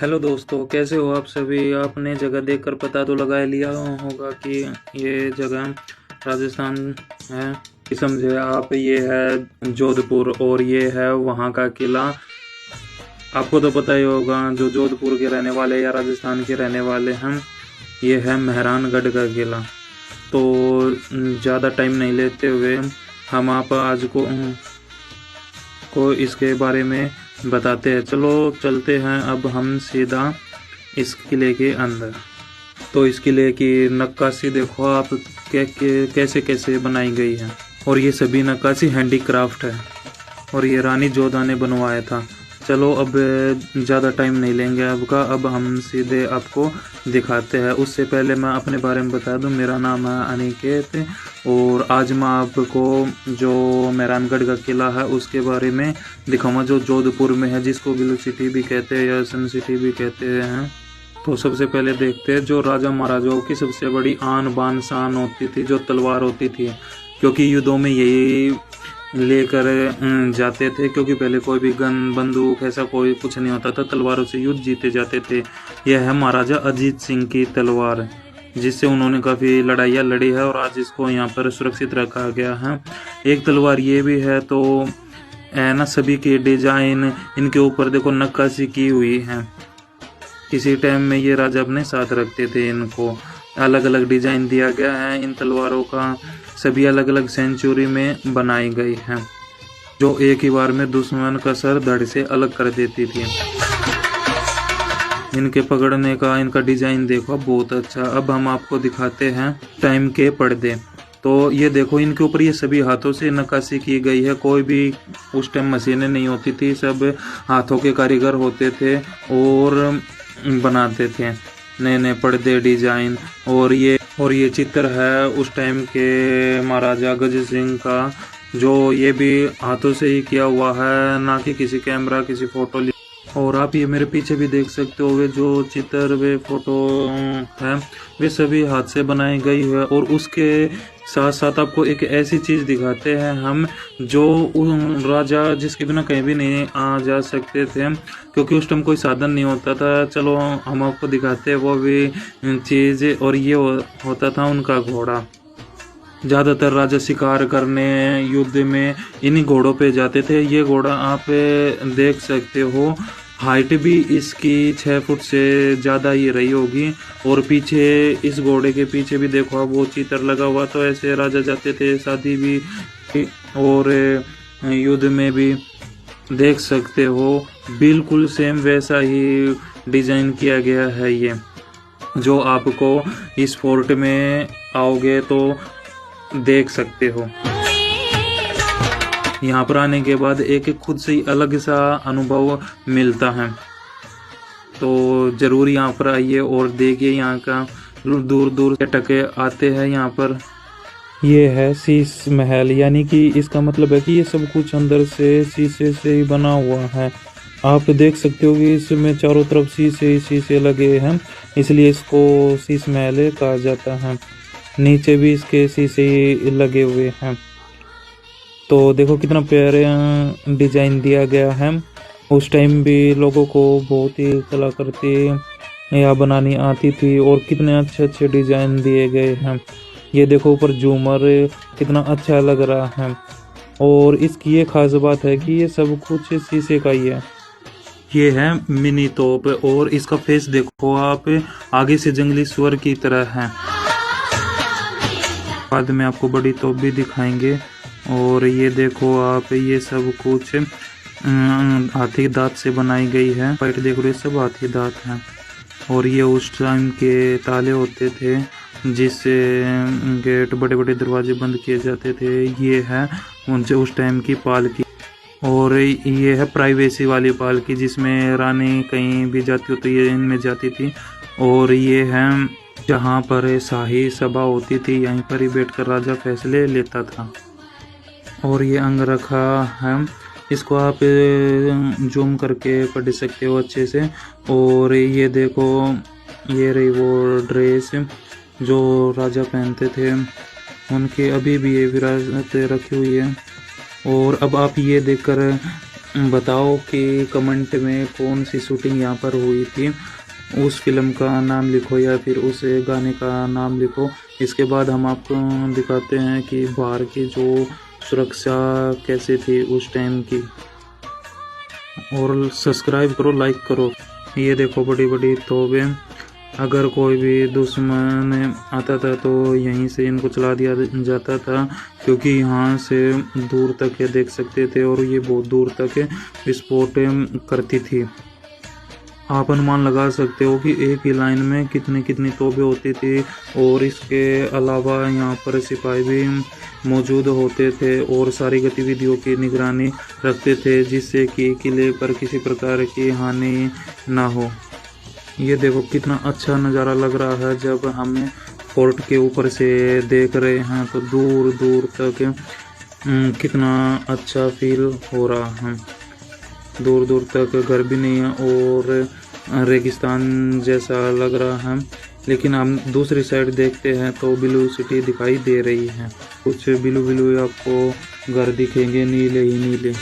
Hello दोस्तों, कैसे हो आप सभी। आपने जगह देखकर पता तो लगा लिया होगा कि ये जगह राजस्थान है। कि समझे आप, ये है जोधपुर और ये है वहाँ का किला। आपको तो पता ही होगा, जो जोधपुर के रहने वाले या राजस्थान के रहने वाले हैं, ये है मेहरानगढ़ का किला। तो ज़्यादा टाइम नहीं लेते हुए हम आप आज को इसके बारे में बताते हैं। चलो चलते हैं अब हम सीधा इस किले के अंदर। तो इस किले की नक्काशी देखो आप, कैसे कैसे बनाई गई है। और ये सभी नक्काशी हैंडीक्राफ्ट है और ये रानी जोधा ने बनवाया था। चलो अब ज़्यादा टाइम नहीं लेंगे आपका, अब हम सीधे आपको दिखाते हैं। उससे पहले मैं अपने बारे में बता दूं, मेरा नाम है अनिकेत और आज मैं आपको जो मेहरानगढ़ का किला है उसके बारे में दिखाऊंगा, जो जोधपुर में है, जिसको ब्लू सिटी भी कहते हैं या सन सिटी भी कहते हैं। तो सबसे पहले देखते हैं, जो राजा महाराजाओं की सबसे बड़ी आन बान शान होती थी, जो तलवार होती थी, क्योंकि युद्धों में यही लेकर जाते थे। क्योंकि पहले कोई भी गन बंदूक ऐसा कोई कुछ नहीं होता था, तलवारों से युद्ध जीते जाते थे। यह है महाराजा अजीत सिंह की तलवार, जिससे उन्होंने काफ़ी लड़ाइयाँ लड़ी है और आज इसको यहाँ पर सुरक्षित रखा गया है। एक तलवार ये भी है, तो ना सभी के डिजाइन इनके ऊपर देखो नक्काशी की हुई है। किसी टाइम में ये राजा अपने साथ रखते थे, इनको अलग अलग डिजाइन दिया गया है। इन तलवारों का सभी अलग अलग सेंचुरी में बनाई गई है, जो एक ही बार में दुश्मन का सर धड़ से अलग कर देती थी। इनके पकड़ने का इनका डिजाइन देखो, बहुत अच्छा। अब हम आपको दिखाते हैं टाइम के पर्दे। तो ये देखो, इनके ऊपर ये सभी हाथों से नक्काशी की गई है। कोई भी उस टाइम मशीनें नहीं होती थी, सब हाथों के कारीगर होते थे और बनाते थे नए नए पर्दे डिजाइन। और ये चित्र है उस टाइम के महाराजा गज सिंह का, जो ये भी हाथों से ही किया हुआ है, ना कि किसी कैमरा किसी फोटो। और आप ये मेरे पीछे भी देख सकते हो, वे जो चित्र वे फोटो है वे सभी हाथ से बनाई गई है। और उसके साथ साथ आपको एक ऐसी चीज़ दिखाते हैं हम, जो राजा जिसके बिना कहीं भी नहीं आ जा सकते थे, क्योंकि उस टाइम कोई साधन नहीं होता था। चलो हम आपको दिखाते हैं वो भी चीज़। और ये होता था उनका घोड़ा। ज़्यादातर राजा शिकार करने युद्ध में इन्हीं घोड़ों पे जाते थे। ये घोड़ा आप देख सकते हो, हाइट भी इसकी 6 फुट से ज़्यादा ही रही होगी। और पीछे इस घोड़े के पीछे भी देखो आप, वो चित्र लगा हुआ। तो ऐसे राजा जाते थे शादी भी और युद्ध में भी। देख सकते हो बिल्कुल सेम वैसा ही डिज़ाइन किया गया है ये, जो आपको इस फोर्ट में आओगे तो देख सकते हो। यहाँ पर आने के बाद एक खुद से ही अलग सा अनुभव मिलता है। तो ज़रूर यहाँ पर आइए और देखिए, यहाँ का दूर दूर से टके आते हैं यहाँ पर। ये है शीश महल, यानी कि इसका मतलब है कि ये सब कुछ अंदर से शीशे से ही बना हुआ है। आप देख सकते हो कि इसमें चारों तरफ शीशे शीशे लगे हैं, इसलिए इसको शीश महल कहा जाता है। नीचे भी इसके शीशे लगे हुए हैं। तो देखो कितना प्यारे डिजाइन दिया गया है। उस टाइम भी लोगों को बहुत ही कलाकृति या बनानी आती थी और कितने अच्छे अच्छे डिजाइन दिए गए हैं। ये देखो ऊपर झूमर कितना अच्छा लग रहा है। और इसकी ये खास बात है कि ये सब कुछ शीशे का ही है। ये है मिनी तोप और इसका फेस देखो आप, आगे से जंगली सुअर की तरह है। बाद में आपको बड़ी तोप भी दिखाएंगे। और ये देखो आप, ये सब कुछ हाथी दांत से बनाई गई है। फाइट देखो, ये सब हाथी दांत हैं। और ये उस टाइम के ताले होते थे, जिससे गेट बड़े बड़े दरवाजे बंद किए जाते थे। ये है उनसे उस टाइम की पालकी। और ये है प्राइवेसी वाली पालकी, जिसमें रानी कहीं भी जाती हो तो ये इनमें जाती थी। और ये है जहाँ पर शाही सभा होती थी, यहीं पर ही बैठकर राजा फैसले लेता था। और ये अंग रखा है, इसको आप जूम करके पढ़ सकते हो अच्छे से। और ये देखो, ये रही वो ड्रेस जो राजा पहनते थे, उनके अभी भी ये विरासत रखी हुई है। और अब आप ये देखकर बताओ कि कमेंट में कौन सी शूटिंग यहाँ पर हुई थी, उस फिल्म का नाम लिखो या फिर उस गाने का नाम लिखो। इसके बाद हम आपको दिखाते हैं कि बाहर की जो सुरक्षा कैसे थी उस टाइम की। और सब्सक्राइब करो, लाइक करो। ये देखो बड़ी बड़ी तोपें, अगर कोई भी दुश्मन आता था तो यहीं से इनको चला दिया जाता था, क्योंकि यहाँ से दूर तक देख सकते थे और ये बहुत दूर तक विस्फोट करती थी। आप अनुमान लगा सकते हो कि एक ही लाइन में कितनी कितनी तोपें होती थी। और इसके अलावा यहाँ पर सिपाही भी मौजूद होते थे और सारी गतिविधियों की निगरानी रखते थे, जिससे कि किले पर किसी प्रकार की हानि ना हो। ये देखो कितना अच्छा नज़ारा लग रहा है। जब हम फोर्ट के ऊपर से देख रहे हैं तो दूर दूर तक कितना अच्छा फील हो रहा है। दूर दूर तक घर भी नहीं है और रेगिस्तान जैसा लग रहा है। लेकिन हम दूसरी साइड देखते हैं तो ब्लू सिटी दिखाई दे रही है। कुछ ब्लू ब्लू आपको घर दिखेंगे, नीले ही नीले।